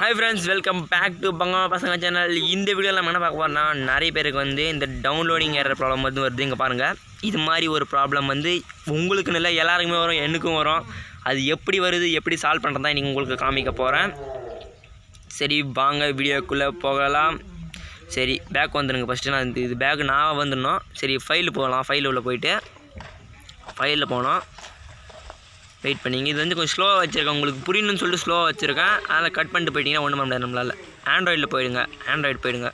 Hi friends, welcome back to Bangama Pasanga channel. இந்த வீடியோல நம்ம என்ன பார்க்க போறோம்னா நிறைய பேருக்கு வந்து இந்த டவுன்லோடிங் எரர் ப்ராப்ளம் வந்து வருது. இங்க பாருங்க, இது மாதிரி ஒரு ப்ராப்ளம் வந்து உங்களுக்கு இல்ல எல்லாருக்குமே வரும், எனக்கும் வரும். அது எப்படி வருது, எப்படி சால்வ் பண்றதா இன்னைக்கு உங்களுக்கு காமிக்க போறேன். சரி வாங்க வீடியோக்குள்ள போகலாம். சரி பேக் வந்துருங்க. ஃபர்ஸ்ட் நான் இது பேக் நான் வந்துறணும். சரி ஃபைல் போகலாம். ஃபைல் உள்ள போய்ட்டு ஃபைல்ல போறோம். வெயிட் பண்ணிங்க. இது வந்து கொஞ்சம் ஸ்லோவாக வச்சுருக்கேன், உங்களுக்கு புரியணும்னு சொல்லிட்டு ஸ்லோவாக வச்சுருக்கேன். அதில் கட் பண்ணிட்டு போயிட்டீங்கன்னா ஒன்றும் பண்ண முடியாது நம்மளால். ஆண்ட்ராய்டில் போயிடுங்க.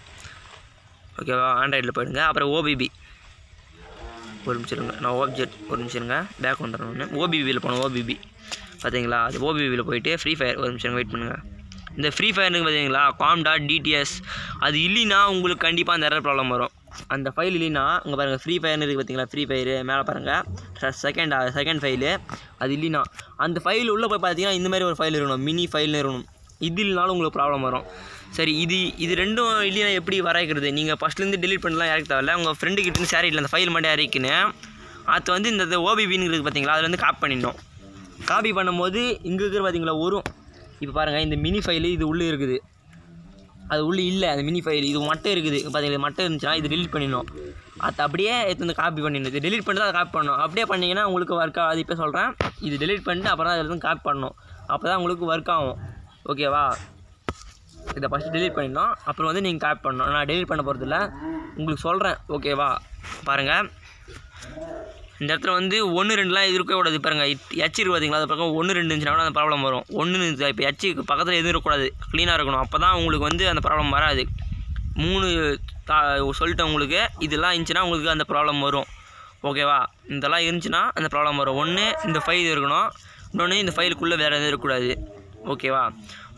ஓகேவா, ஆண்ட்ராய்டில் போயிடுங்க. அப்புறம் ஓபிபி ஒரு நிமிஷம் இருங்க, நான் ஆப்ஜெக்ட் ஒரு நிமிஷம் இருங்க, பேக் வந்துடுறேன். ஓபிபியில் போனோம். ஓபிபி பார்த்தீங்களா, அது ஓபிபியில் போயிட்டு ஃப்ரீ ஃபயர் ஒரு நிமிஷம் வெயிட் பண்ணுங்கள். இந்த ஃப்ரீ ஃபயர்னு பார்த்தீங்களா, com.dts அது இல்லைன்னா உங்களுக்கு கண்டிப்பாக அந்த எரர் ப்ராப்ளம் வரும். அந்த ஃபைல் இல்லைன்னா இங்கே பாருங்கள், ஃப்ரீ ஃபயர்னு இருக்குது பார்த்தீங்களா, ஃப்ரீ ஃபயரு மேலே பாருங்கள், செகண்ட் ஃபைலு. அது இல்லைன்னா அந்த ஃபைல் உள்ளே போய் பார்த்தீங்கன்னா இந்த மாதிரி ஒரு ஃபைல் இருக்கணும், மினி ஃபைல்னு இருக்கணும். இது இல்லைனாலும் உங்களுக்கு ப்ராப்ளம் வரும். சரி இது ரெண்டும் இல்லைன்னா எப்படி வரைக்கிறது? நீங்கள் ஃபஸ்ட்லேருந்து டெலிட் பண்ணலாம் இறக்க தேவையில்ல. உங்கள் ஃப்ரெண்டுக்கிட்டேருந்து ஷேர் அந்த ஃபைல் மட்டும் இறக்கின்னு அது வந்து இந்த ஓபிபின்னு இருக்குது பார்த்தீங்களா, அதில் வந்து காப்பி பண்ணிடணும். காப்பி பண்ணும்போது இங்கே இருக்கிற பார்த்தீங்களா வரும். இப்போ பாருங்கள், இந்த மினி ஃபைலு இது உள்ளே இருக்குது, அது உள்ளே இல்லை. அந்த மினி ஃபைல் இது மட்டும் இருக்குது பார்த்தீங்களா, மட்டும் இருந்துச்சுன்னா இது டெலிட் பண்ணிடணும். அது அப்படியே எடுத்து வந்து காப்பி பண்ணிடணும். இது டெலிட் பண்ணிட்டு அதை காப்பி பண்ணணும். அப்படியே பண்ணிங்கன்னா உங்களுக்கு ஒர்க் ஆகுது. இப்போ சொல்கிறேன், இது டெலிட் பண்ணிட்டு அப்புறம் தான் அதில் வந்து காப்பி பண்ணணும். அப்போ தான் உங்களுக்கு ஒர்க் ஆகும். ஓகேவா, இதை ஃபஸ்ட்டு டெலிட் பண்ணிடணும், அப்புறம் வந்து நீங்கள் காப்பி பண்ணணும். நான் டெலிட் பண்ண போகிறதில்ல, உங்களுக்கு சொல்கிறேன். ஓகேவா, பாருங்கள் இந்த இடத்துல வந்து 1 2லாம் இருக்கக்கூடாது. பாருங்கள் எச் இருக்குது பார்த்தீங்களா, அது பக்கம் 1 2 இருந்துச்சுன்னா கூட அந்த ப்ராப்ளம் வரும். 1 இப்போ எச்சுக்கு பக்கத்தில் எதுவும் இருக்கக்கூடாது, க்ளீனாக இருக்கணும். அப்போ தான் உங்களுக்கு வந்து அந்த ப்ராப்ளம் வராது. 3 சொல்லிட்டேன் உங்களுக்கு. இதெல்லாம் இருந்துச்சுன்னா உங்களுக்கு அந்த ப்ராப்ளம் வரும். ஓகேவா, இதெல்லாம் இருந்துச்சுன்னா அந்த ப்ராப்ளம் வரும். ஒன்று இந்த ஃபைல் இருக்கணும், இன்னொன்று இந்த ஃபைலுக்குள்ளே வேறு எதுவும் இருக்கக்கூடாது. ஓகேவா,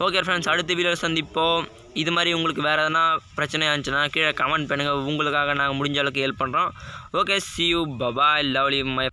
ஓகே ஃப்ரெண்ட்ஸ், அடுத்த வீடியோ சந்திப்போம். இது மாதிரி உங்களுக்கு வேறு எதனா பிரச்சனையாக இருந்துச்சுன்னா கீழே கமெண்ட் பண்ணுங்கள். உங்களுக்காக நாங்கள் முடிஞ்ச அளவுக்கு ஹெல்ப் பண்ணுறோம். Okay, see you, bye bye, lovely my